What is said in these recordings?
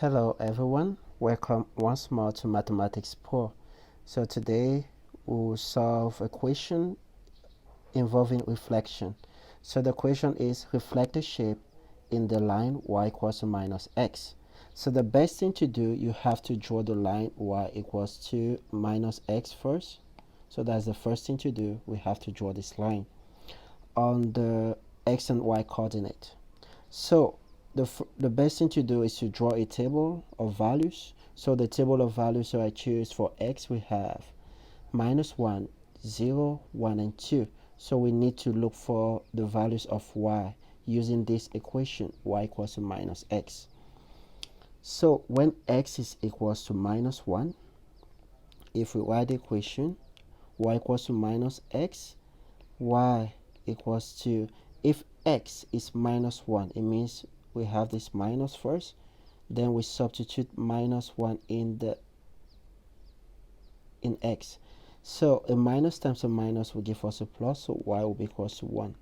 Hello everyone, welcome once more to Mathematics Pro. So today we'll solve a question involving reflection. So the question is reflect the shape in the line y equals to minus x. So the best thing to do, you have to draw the line y equals to minus x first. So that's the first thing to do. We have to draw this line on the x and y coordinate. So the best thing to do is to draw a table of values. So the table of values, so I choose for x, we have minus 1, 0, 1, and 2. So we need to look for the values of y using this equation, y equals to minus x. So when x is equals to minus 1, if we write the equation, y equals to minus x, y equals to, if x is minus 1, it means we have this minus first, then we substitute minus 1 in x. So a minus times a minus will give us a plus, so y will be equals to 1.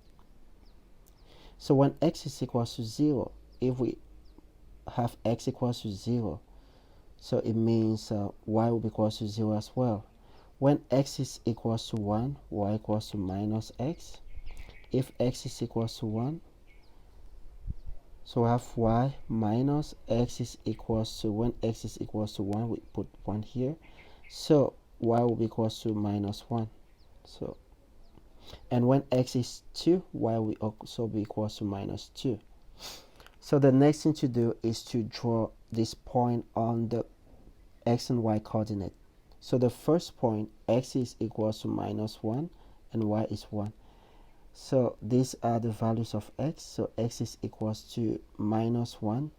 So when x is equals to 0, if we have x equals to 0, so it means y will be equals to 0 as well. When x is equals to 1, y equals to minus x. If x is equals to 1, so we have y minus x is equals to, when x is equals to 1, we put 1 here. So y will be equals to minus 1. So, and when x is 2, y will also be equals to minus 2. So the next thing to do is to draw this point on the x and y coordinate. So the first point, x is equals to minus 1 and y is 1. So these are the values of x. So x is equals to minus 1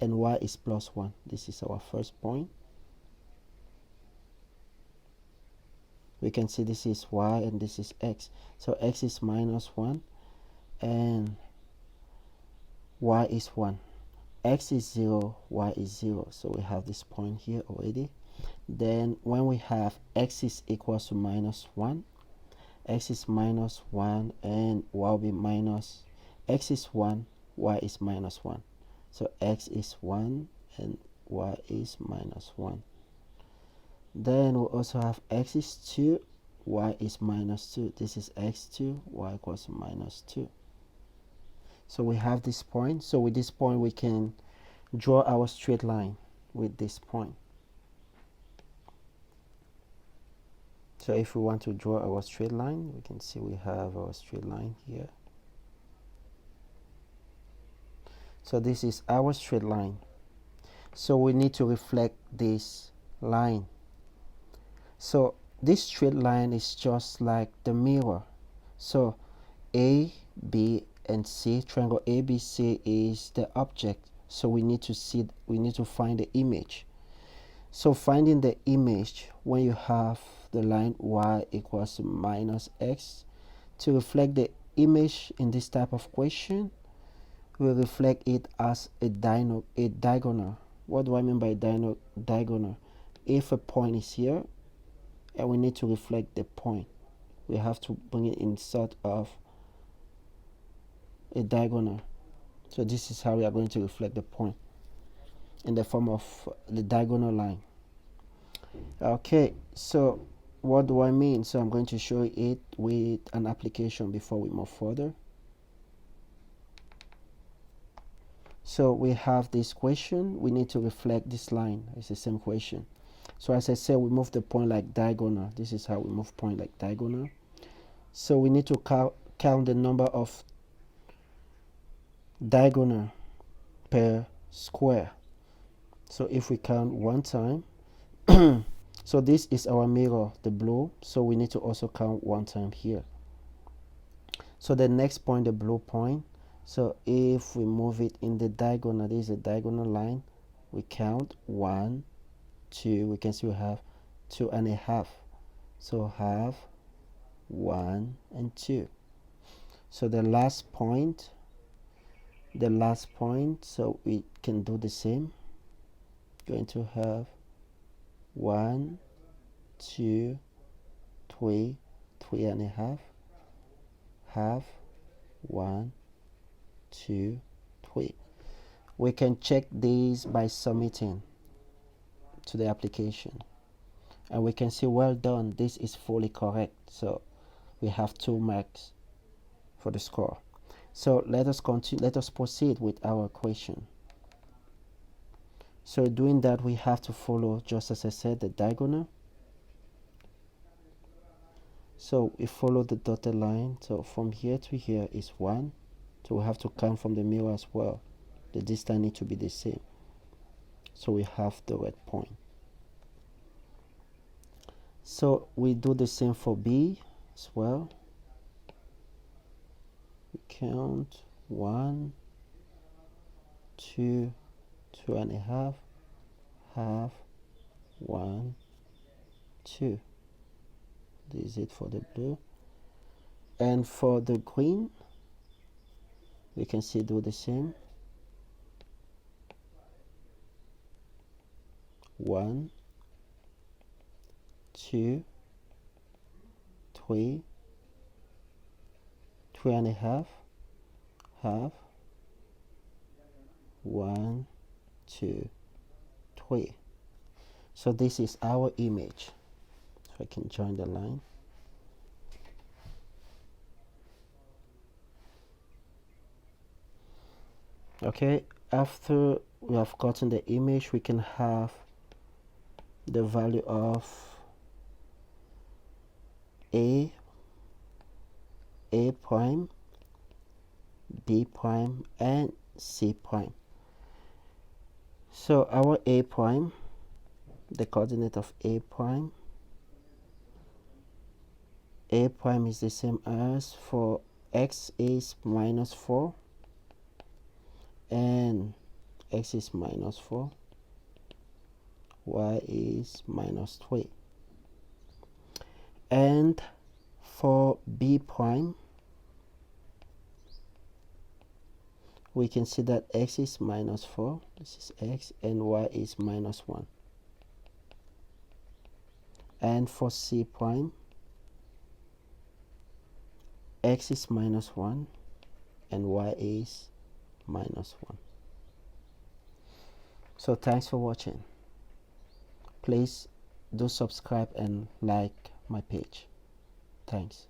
and y is plus 1. This is our first point. We can see this is y and this is x. So x is minus 1 and y is 1. X is 0, y is 0. So we have this point here already. Then when we have x is equals to minus 1, x is minus 1 and y will be minus, x is 1, y is minus 1. So x is 1 and y is minus 1. Then we also have x is 2, y is minus 2. This is x2, y equals to minus 2. So we have this point. So with this point we can draw our straight line with this point. So if we want to draw our straight line, we can see we have our straight line here. So this is our straight line. So we need to reflect this line. So this straight line is just like the mirror. So A, B, and C, triangle ABC is the object. So we need to find the image. So finding the image, when you have the line y equals to minus x, to reflect the image in this type of question, we reflect it as a diagonal. What do I mean by diagonal? If a point is here and we need to reflect the point, we have to bring it in sort of a diagonal. So this is how we are going to reflect the point in the form of the diagonal line. Okay, so what do I mean? So I'm going to show it with an application before we move further. So we have this question, we need to reflect this line. It's the same question. So as I said, we move the point like diagonal. This is how we move point like diagonal. So we need to count the number of diagonal per square. So if we count one time, so this is our mirror, the blue. So we need to also count one time here. So the next point, the blue point. So if we move it in the diagonal, this is a diagonal line. We count 1, 2. We can see we have 2.5. So half, 1, and 2. So the last point, so we can do the same. Going to have 1, 2, 3, 3.5, half, 1, 2, 3. We can check these by submitting to the application, and we can see, well done, this is fully correct. So we have 2 marks for the score. So let us continue, let us proceed with our question. So doing that, we have to follow, just as I said, the diagonal. So we follow the dotted line. So from here to here is 1. So we have to count from the middle as well. The distance need to be the same. So we have the red point. So we do the same for B as well. We count 1, 2, 2.5, half, 1, 2. This is it for the blue. And for the green, we can see do the same. 1, 2, 3, 3.5, half, 1, 2, 3. So this is our image. So I can join the line. Okay, after we have gotten the image, we can have the value of A prime, B prime, and C prime. So our A prime, the coordinate of A prime is the same as for x is -4 and x is -4, y is -3. And for B prime, we can see that x is -4, this is x, and y is -1. And for C prime, x is -1 and y is -1. So thanks for watching. Please do subscribe and like my page. Thanks.